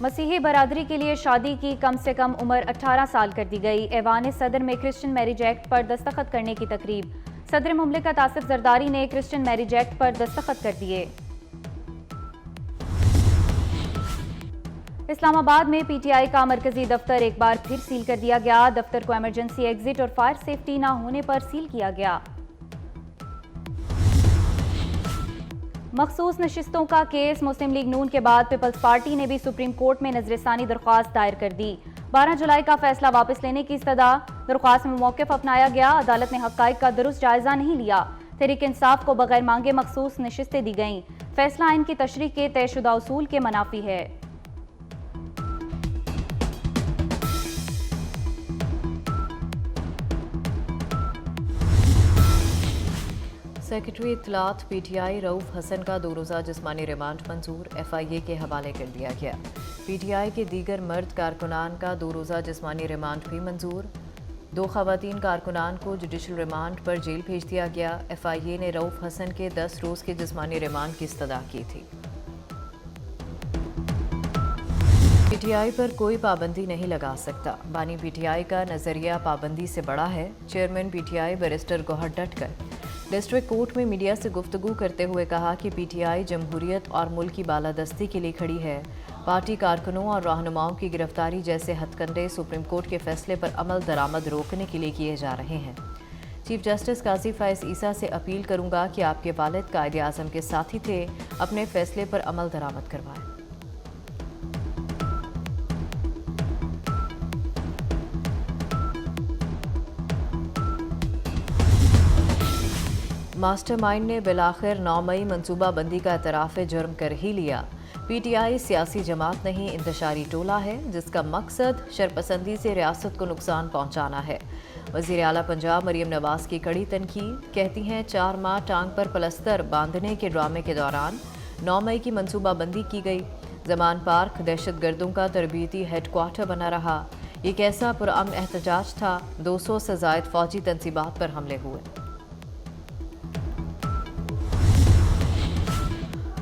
مسیحی برادری کے لیے شادی کی کم سے کم عمر 18 سال کر دی گئی۔ ایوان صدر میں کرسچن میرج ایکٹ پر دستخط کرنے کی تقریب۔ صدر مملکت آصف زرداری نے کرسچن میرج ایکٹ پر دستخط کر دیے۔ اسلام آباد میں پی ٹی آئی کا مرکزی دفتر ایک بار پھر سیل کر دیا گیا۔ دفتر کو ایمرجنسی ایگزٹ اور فائر سیفٹی نہ ہونے پر سیل کیا گیا۔ مخصوص نشستوں کا کیس، مسلم لیگ نون کے بعد پیپلز پارٹی نے بھی سپریم کورٹ میں نظر ثانی درخواست دائر کر دی۔ 12 جولائی کا فیصلہ واپس لینے کی استدعا۔ درخواست میں موقف اپنایا گیا۔ عدالت نے حقائق کا درست جائزہ نہیں لیا۔ تحریک انصاف کو بغیر مانگے مخصوص نشستیں دی گئیں۔ فیصلہ آئین کی تشریح کے طے شدہ اصول کے منافی ہے۔ سیکرٹری اطلاعات پی ٹی آئی رؤف حسن کا 2 روزہ جسمانی ریمانڈ منظور، ایف آئی اے کے حوالے کر دیا گیا۔ پی ٹی آئی کے دیگر مرد کارکنان کا 2 روزہ جسمانی ریمانڈ بھی منظور۔ 2 خواتین کارکنان کو جوڈیشل ریمانڈ پر جیل بھیج دیا گیا۔ ایف آئی اے نے رؤف حسن کے 10 روز کے جسمانی ریمانڈ کی استدعا کی تھی۔ پی ٹی آئی پر کوئی پابندی نہیں لگا سکتا، بانی پی ٹی آئی کا نظریہ پابندی سے بڑا ہے۔ Chairman P T I barrister Gohar ڈٹ کر ڈسٹرکٹ کورٹ میں میڈیا سے گفتگو کرتے ہوئے کہا کہ پی ٹی آئی جمہوریت اور ملک کی بالادستی کے لیے کھڑی ہے۔ پارٹی کارکنوں اور رہنماؤں کی گرفتاری جیسے ہتھ کنڈے سپریم کورٹ کے فیصلے پر عمل درآمد روکنے کے لیے کیے جا رہے ہیں۔ چیف جسٹس قاضی فائز عیسیٰ سے اپیل کروں گا کہ آپ کے والد قائد اعظم کے ساتھی تھے، اپنے فیصلے پر عمل درآمد کروائیں۔ ماسٹر مائنڈ نے بالآخر 9 مئی منصوبہ بندی کا اعتراف جرم کر ہی لیا۔ پی ٹی آئی سیاسی جماعت نہیں، انتشاری ٹولہ ہے جس کا مقصد شرپسندی سے ریاست کو نقصان پہنچانا ہے۔ وزیر اعلیٰ پنجاب مریم نواز کی کڑی تنقید، کہتی ہیں 4 ماہ ٹانگ پر پلستر باندھنے کے ڈرامے کے دوران 9 مئی کی منصوبہ بندی کی گئی۔ زمان پارک دہشت گردوں کا تربیتی ہیڈ کوارٹر بنا رہا۔ یہ کیسا پرامن احتجاج تھا، 200 سے زائد فوجی تنصیبات پر حملے ہوئے۔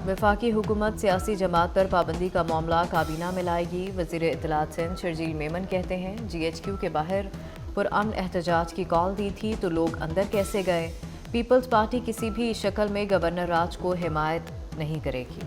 وفاقی حکومت سیاسی جماعت پر پابندی کا معاملہ کابینہ میں لائے گی۔ وزیر اطلاعات سندھ شرجیل میمن کہتے ہیں جی ایچ کیو کے باہر پرامن احتجاج کی کال دی تھی تو لوگ اندر کیسے گئے؟ پیپلز پارٹی کسی بھی شکل میں گورنر راج کو حمایت نہیں کرے گی۔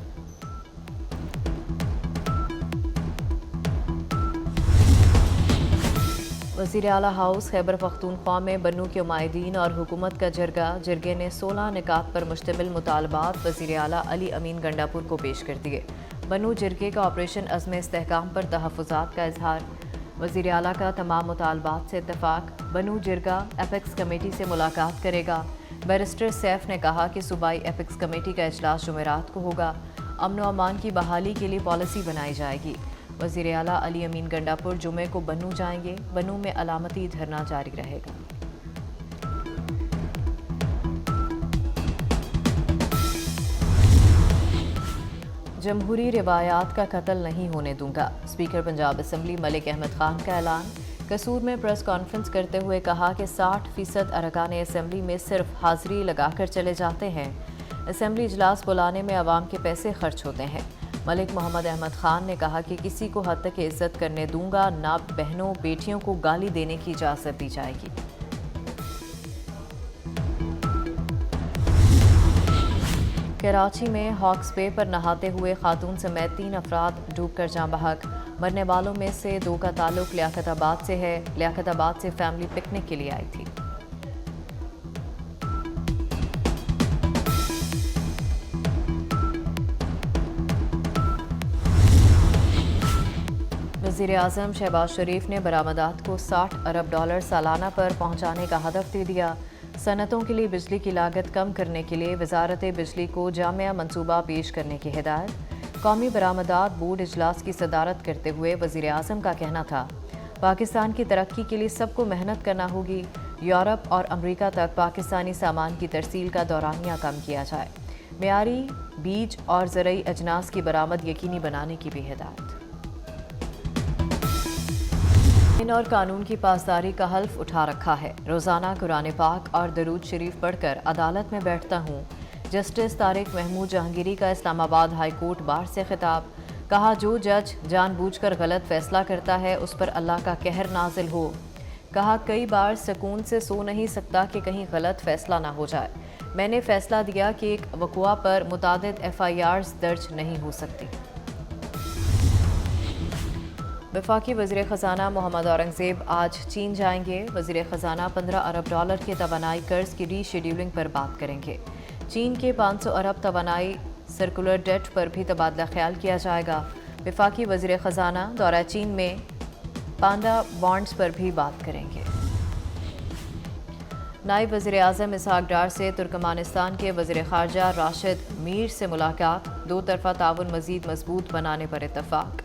وزیر اعلیٰ ہاؤس خیبر پختونخوا میں بنو کے عمائدین اور حکومت کا جرگے نے 16 نکات پر مشتمل مطالبات وزیر اعلیٰ علی امین گنڈاپور کو پیش کر دیے۔ بنو جرگے کا آپریشن عزم استحکام پر تحفظات کا اظہار۔ وزیر اعلیٰ کا تمام مطالبات سے اتفاق۔ بنو جرگہ ایپیکس کمیٹی سے ملاقات کرے گا۔ بیرسٹر سیف نے کہا کہ صوبائی ایپیکس کمیٹی کا اجلاس جمعرات کو ہوگا۔ امن و امان کی بحالی کے لیے پالیسی بنائی جائے گی۔ وزیر اعلیٰ علی امین گنڈاپور جمعے کو بنو جائیں گے۔ بنو میں علامتی دھرنا جاری رہے گا۔ جمہوری روایات کا قتل نہیں ہونے دوں گا، اسپیکر پنجاب اسمبلی ملک احمد خان کا اعلان۔ قصور میں پریس کانفرنس کرتے ہوئے کہا کہ 60% ارکان اسمبلی میں صرف حاضری لگا کر چلے جاتے ہیں۔ اسمبلی اجلاس بلانے میں عوام کے پیسے خرچ ہوتے ہیں۔ ملک محمد احمد خان نے کہا کہ کسی کو حد تک عزت کرنے دوں گا، نہ بہنوں بیٹیوں کو گالی دینے کی اجازت دی جائے گی۔ کراچی میں ہاکس بے پر نہاتے ہوئے خاتون سمیت 3 افراد ڈوب کر جاں بحق۔ مرنے والوں میں سے 2 کا تعلق لیاقت آباد سے ہے۔ لیاقت آباد سے فیملی پکنک کے لیے آئی تھی۔ وزیر اعظم شہباز شریف نے برآمدات کو $60 ارب سالانہ پر پہنچانے کا ہدف دے دیا۔ صنعتوں کے لیے بجلی کی لاگت کم کرنے کے لیے وزارت بجلی کو جامع منصوبہ پیش کرنے کی ہدایت۔ قومی برآمدات بورڈ اجلاس کی صدارت کرتے ہوئے وزیر اعظم کا کہنا تھا، پاکستان کی ترقی کے لیے سب کو محنت کرنا ہوگی۔ یورپ اور امریکہ تک پاکستانی سامان کی ترسیل کا دورانیہ کم کیا جائے۔ معیاری بیج اور زرعی اجناس کی برآمد یقینی بنانے کی بھی ہدایت۔ آئین اور قانون کی پاسداری کا حلف اٹھا رکھا ہے۔ روزانہ قرآن پاک اور درود شریف پڑھ کر عدالت میں بیٹھتا ہوں۔ جسٹس طارق محمود جہانگیری کا اسلام آباد ہائی کورٹ بار سے خطاب۔ کہا جو جج جان بوجھ کر غلط فیصلہ کرتا ہے اس پر اللہ کا قہر نازل ہو۔ کہا کئی بار سکون سے سو نہیں سکتا کہ کہیں غلط فیصلہ نہ ہو جائے۔ میں نے فیصلہ دیا کہ ایک وقوع پر متعدد FIRs درج نہیں ہو سکتی۔ وفاقی وزیر خزانہ محمد اورنگزیب آج چین جائیں گے۔ وزیر خزانہ $15 ارب کے توانائی قرض کی ری شیڈیولنگ پر بات کریں گے۔ چین کے 500 ارب توانائی سرکولر ڈیٹ پر بھی تبادلہ خیال کیا جائے گا۔ وفاقی وزیر خزانہ دورہ چین میں پانڈا بانڈز پر بھی بات کریں گے۔ نائب وزیر اعظم اسحاق ڈار سے ترکمانستان کے وزیر خارجہ راشد میر سے ملاقات، دو طرفہ تعاون مزید مضبوط بنانے پر اتفاق۔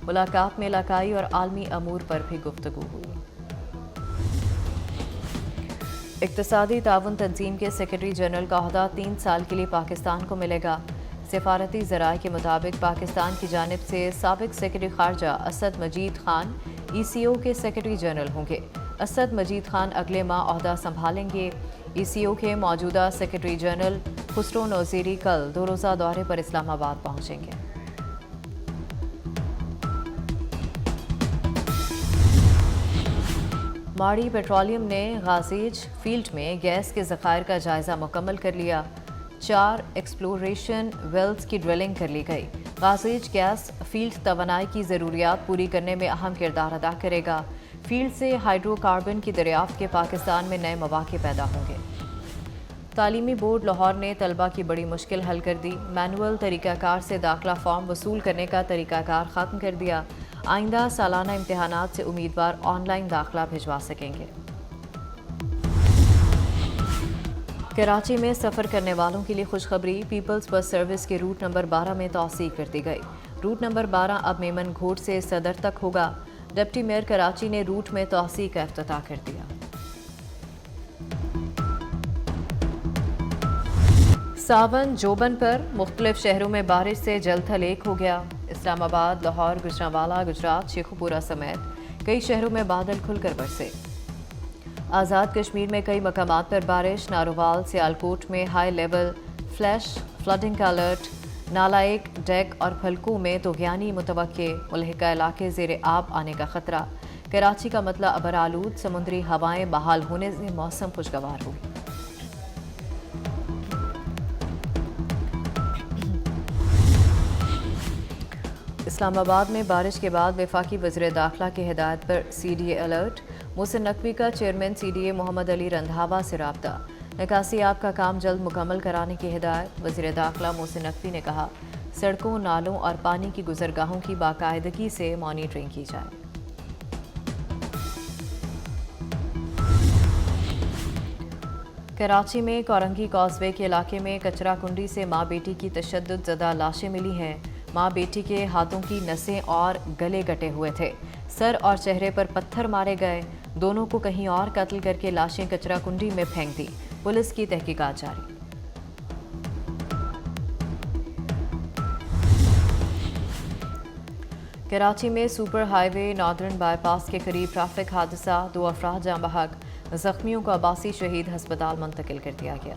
ملاقات میں علاقائی اور عالمی امور پر بھی گفتگو ہوئی۔ اقتصادی تعاون تنظیم کے سیکرٹری جنرل کا عہدہ 3 سال کے لیے پاکستان کو ملے گا۔ سفارتی ذرائع کے مطابق پاکستان کی جانب سے سابق سیکرٹری خارجہ اسد مجید خان ECO کے سیکرٹری جنرل ہوں گے۔ اسد مجید خان اگلے ماہ عہدہ سنبھالیں گے۔ ECO کے موجودہ سیکرٹری جنرل خسرو نوزیری کل 2 روزہ دورے پر اسلام آباد پہنچیں گے۔ ماڑی پیٹرولیم نے غازیج فیلڈ میں گیس کے ذخائر کا جائزہ مکمل کر لیا۔ 4 ایکسپلوریشن ویلز کی ڈرلنگ کر لی گئی۔ غازیج گیس فیلڈ توانائی کی ضروریات پوری کرنے میں اہم کردار ادا کرے گا۔ فیلڈ سے ہائیڈرو کاربن کی دریافت کے پاکستان میں نئے مواقع پیدا ہوں گے۔ تعلیمی بورڈ لاہور نے طلبہ کی بڑی مشکل حل کر دی۔ مینول طریقہ کار سے داخلہ فارم وصول کرنے کا طریقہ کار ختم کر دیا۔ آئندہ سالانہ امتحانات سے امیدوار آن لائن داخلہ بھجوا سکیں گے۔ کراچی میں سفر کرنے والوں کے لیے خوشخبری، پیپلز بس سروس کے روٹ نمبر 12 میں توسیع کر دی گئی۔ روٹ نمبر 12 اب میمن گھوٹ سے صدر تک ہوگا۔ ڈپٹی میئر کراچی نے روٹ میں توسیع کا افتتاح کر دیا۔ ساون جوبن پر مختلف شہروں میں بارش سے جل تھل ایک ہو گیا۔ اسلام آباد، لاہور، گجرانوالہ، گجرات، شیخوپورہ سمیت کئی شہروں میں بادل کھل کر برسے۔ آزاد کشمیر میں کئی مقامات پر بارش، نارووال، سیالکوٹ میں ہائی لیول فلیش فلڈنگ کا الرٹ، نالہ ایک، ڈیک اور پھلکو میں طغیانی متوقع، ملحقہ علاقے زیر آب آنے کا خطرہ۔ کراچی کا مطلع ابر آلود، سمندری ہوائیں بحال ہونے سے موسم خوشگوار ہوئی۔ اسلام آباد میں بارش کے بعد وفاقی وزیر داخلہ کی ہدایت پر CDA الرٹ، محسن نقوی کا چیئرمین CDA محمد علی رندھاوا سے رابطہ، نکاسی آب کا کام جلد مکمل کرانے کی ہدایت۔ وزیر داخلہ محسن نقوی نے کہا سڑکوں، نالوں اور پانی کی گزرگاہوں کی باقاعدگی سے مانیٹرنگ کی جائے۔ کراچی میں کورنگی کازوے کے علاقے میں کچرا کنڈی سے ماں بیٹی کی تشدد زدہ لاشیں ملی ہیں۔ ماں بیٹی کے ہاتھوں کی نسیں اور گلے کٹے ہوئے تھے، سر اور چہرے پر پتھر مارے گئے۔ دونوں کو کہیں اور قتل کر کے لاشیں کچرا کنڈی میں پھینک دی۔ پولیس کی تحقیقات جاری۔ کراچی میں super highway northern bypass کے قریب ٹریفک حادثہ، 2 افراد جاں بحق، زخمیوں کو عباسی شہید ہسپتال منتقل کر دیا گیا۔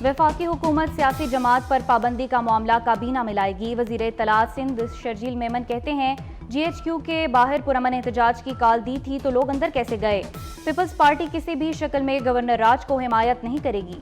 وفاقی حکومت سیاسی جماعت پر پابندی کا معاملہ کابینہ میں لائے گی۔ وزیر اطلاعات سندھ شرجیل میمن کہتے ہیں GHQ کے باہر پرامن احتجاج کی کال دی تھی تو لوگ اندر کیسے گئے؟ پیپلز پارٹی کسی بھی شکل میں گورنر راج کو حمایت نہیں کرے گی۔